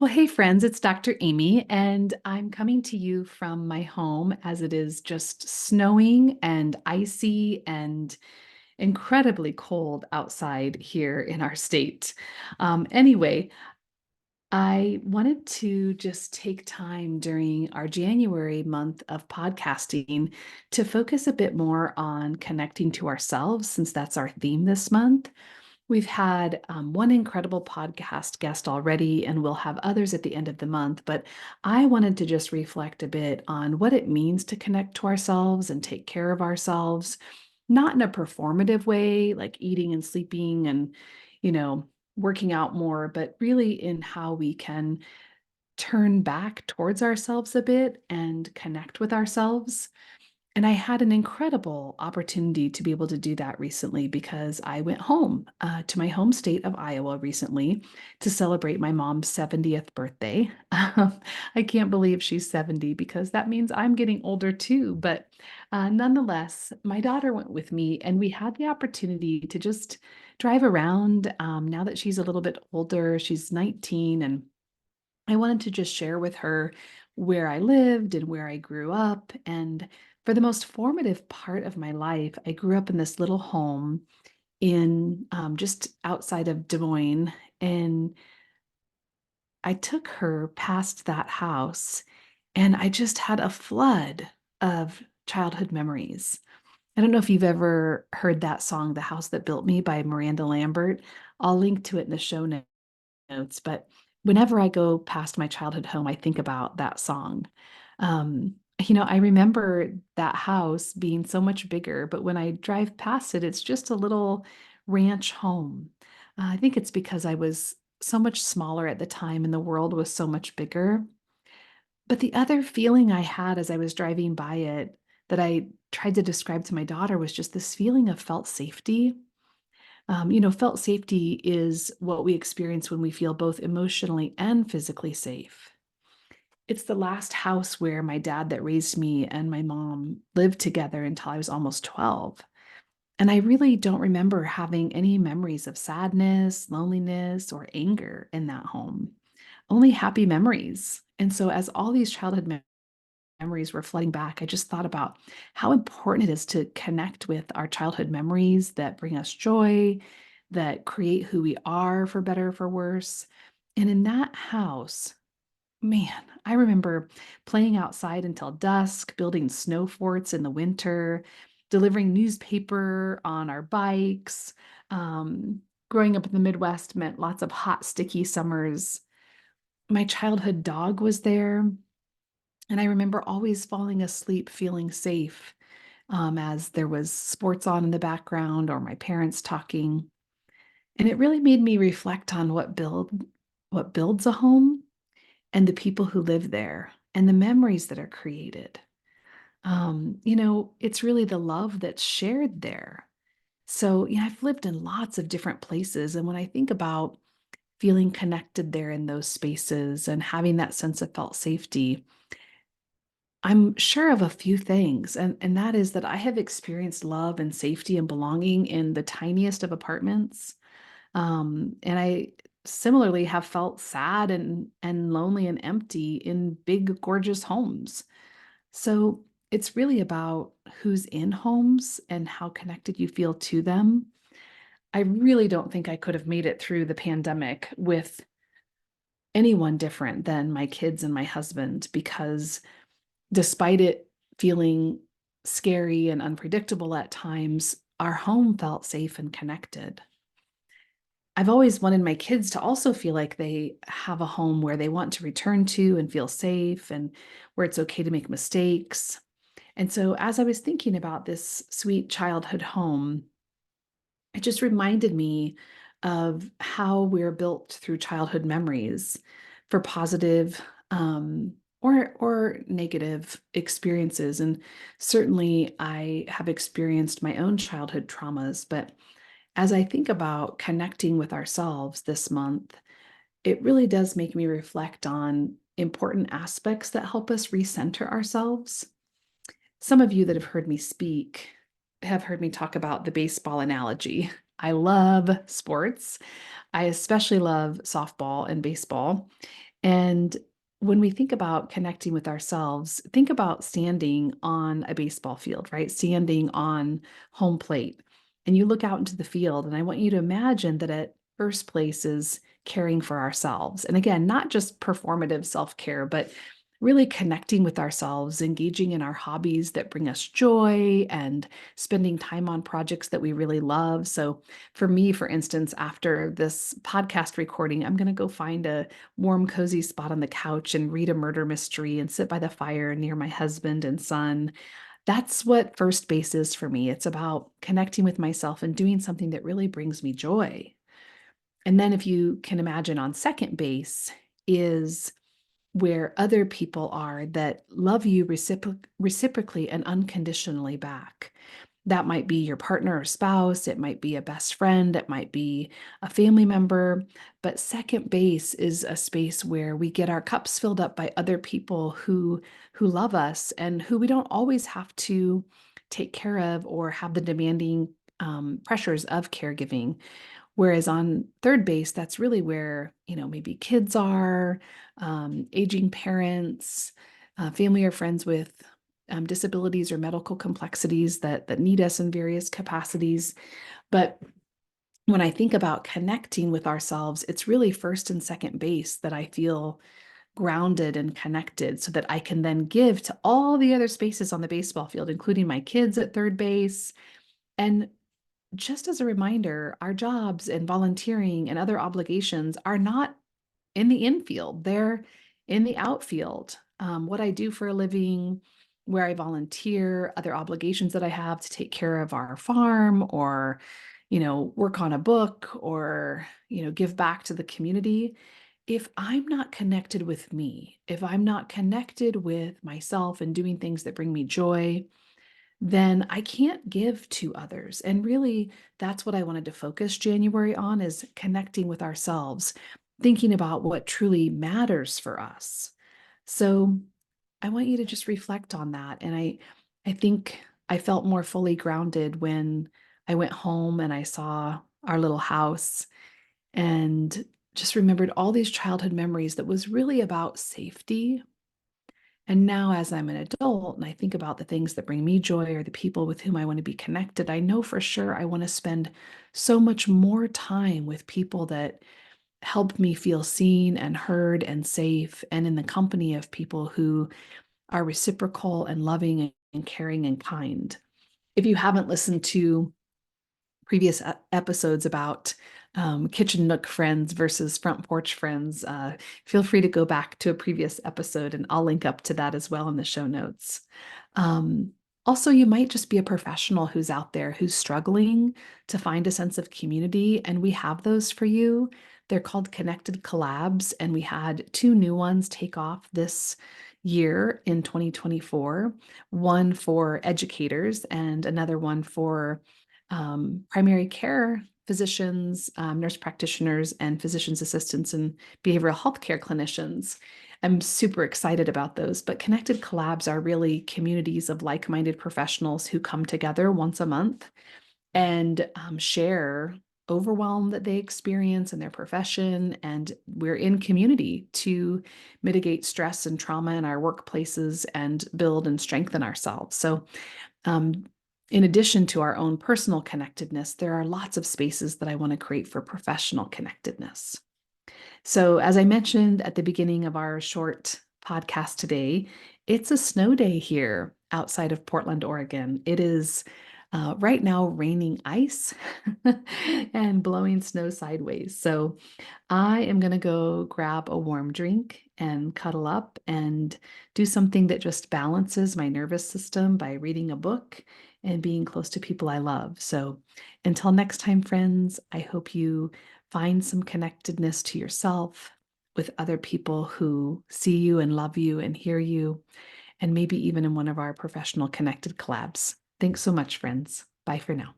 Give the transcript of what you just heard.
Well, hey, friends, it's Dr. Amy, and I'm coming to you from my home as it is just snowing and icy and incredibly cold outside here in our state. Anyway, I wanted to just take time during our January month of podcasting to focus a bit more on connecting to ourselves, since that's our theme this month. We've had one incredible podcast guest already, and we'll have others at the end of the month. But I wanted to just reflect a bit on what it means to connect to ourselves and take care of ourselves, not in a performative way, like eating and sleeping and, you know, working out more, but really in how we can turn back towards ourselves a bit and connect with ourselves. And I had an incredible opportunity to be able to do that recently because I went home to my home state of Iowa recently to celebrate my mom's 70th birthday. I can't believe she's 70 because that means I'm getting older too. But nonetheless, my daughter went with me and we had the opportunity to just drive around. Now that she's a little bit older, she's 19, and I wanted to just share with her where I lived and where I grew up. And for the most formative part of my life, I grew up in this little home in just outside of Des Moines. And I took her past that house and I just had a flood of childhood memories. I don't know if you've ever heard that song, The House That Built Me by Miranda Lambert. I'll link to it in the show notes, but whenever I go past my childhood home, I think about that song. I remember that house being so much bigger, but when I drive past it, it's just a little ranch home. I think it's because I was so much smaller at the time and the world was so much bigger. But the other feeling I had as I was driving by it that I tried to describe to my daughter was just this feeling of felt safety. Felt safety is what we experience when we feel both emotionally and physically safe. It's the last house where my dad that raised me and my mom lived together until I was almost 12. And I really don't remember having any memories of sadness, loneliness, or anger in that home, only happy memories. And so, as all these childhood memories were flooding back, I just thought about how important it is to connect with our childhood memories that bring us joy, that create who we are for better or for worse. And in that house, man, I remember playing outside until dusk, building snow forts in the winter, delivering newspaper on our bikes. Um, Growing up in the Midwest meant lots of hot, sticky summers. My childhood dog was there. And I remember always falling asleep feeling safe as there was sports on in the background or my parents talking. And it really made me reflect on what builds a home and the people who live there and the memories that are created. It's really the love that's shared there. So, I've lived in lots of different places. And when I think about feeling connected there in those spaces and having that sense of felt safety, I'm sure of a few things, and that is that I have experienced love and safety and belonging in the tiniest of apartments. And I similarly have felt sad and lonely and empty in big, gorgeous homes. So it's really about who's in homes and how connected you feel to them. I really don't think I could have made it through the pandemic with anyone different than my kids and my husband because despite it feeling scary and unpredictable at times, our home felt safe and connected. I've always wanted my kids to also feel like they have a home where they want to return to and feel safe and where it's okay to make mistakes. And so, as I was thinking about this sweet childhood home, it just reminded me of how we're built through childhood memories for positive or negative experiences. And certainly, I have experienced my own childhood traumas. But as I think about connecting with ourselves this month, it really does make me reflect on important aspects that help us recenter ourselves. Some of you that have heard me speak have heard me talk about the baseball analogy. I love sports. I especially love softball and baseball. And when we think about connecting with ourselves, think about standing on a baseball field, right? Standing on home plate. And you look out into the field, and I want you to imagine that at first place is caring for ourselves. And again, not just performative self care, but really connecting with ourselves, engaging in our hobbies that bring us joy, and spending time on projects that we really love. So, for me, for instance, after this podcast recording, I'm going to go find a warm, cozy spot on the couch and read a murder mystery and sit by the fire near my husband and son. That's what first base is for me. It's about connecting with myself and doing something that really brings me joy. And then, if you can imagine, on second base is where other people are that love you reciprocally and unconditionally back. That might be your partner or spouse, it might be a best friend, it might be a family member. But second base is a space where we get our cups filled up by other people who love us and who we don't always have to take care of or have the demanding pressures of caregiving. Whereas on third base, that's really where, maybe kids are, aging parents, family or friends with disabilities or medical complexities that need us in various capacities. But when I think about connecting with ourselves, it's really first and second base that I feel grounded and connected so that I can then give to all the other spaces on the baseball field, including my kids at third base. And just as a reminder, our jobs and volunteering and other obligations are not in the infield, they're in the outfield. What I do for a living, where I volunteer, other obligations that I have to take care of our farm or, work on a book or, give back to the community. If I'm not connected with me, if I'm not connected with myself and doing things that bring me joy, then I can't give to others. And really, that's what I wanted to focus January on, is connecting with ourselves, thinking about what truly matters for us. So I want you to just reflect on that. And I think I felt more fully grounded when I went home and I saw our little house and just remembered all these childhood memories that was really about safety. And now, as I'm an adult and I think about the things that bring me joy or the people with whom I want to be connected, I know for sure I want to spend so much more time with people that help me feel seen and heard and safe, and in the company of people who are reciprocal and loving and caring and kind. If you haven't listened to previous episodes about kitchen nook friends versus front porch friends, feel free to go back to a previous episode and I'll link up to that as well in the show notes. Um, Also, you might just be a professional who's out there who's struggling to find a sense of community, and we have those for you. They're called Connected Collabs, and we had two new ones take off this year in 2024, one for educators and another one for primary care physicians, nurse practitioners, and physician's assistants and behavioral health care clinicians. I'm super excited about those. But Connected Collabs are really communities of like-minded professionals who come together once a month and share overwhelm that they experience in their profession. And we're in community to mitigate stress and trauma in our workplaces and build and strengthen ourselves. So um, in addition to our own personal connectedness, there are lots of spaces that I want to create for professional connectedness. So, as I mentioned at the beginning of our short podcast today, it's a snow day here outside of Portland, Oregon. It is right now raining ice and blowing snow sideways. So, I am going to go grab a warm drink and cuddle up and do something that just balances my nervous system by reading a book and being close to people I love. So, until next time, friends, I hope you find some connectedness to yourself with other people who see you and love you and hear you, and maybe even in one of our professional connected collabs. Thanks so much, friends. Bye for now.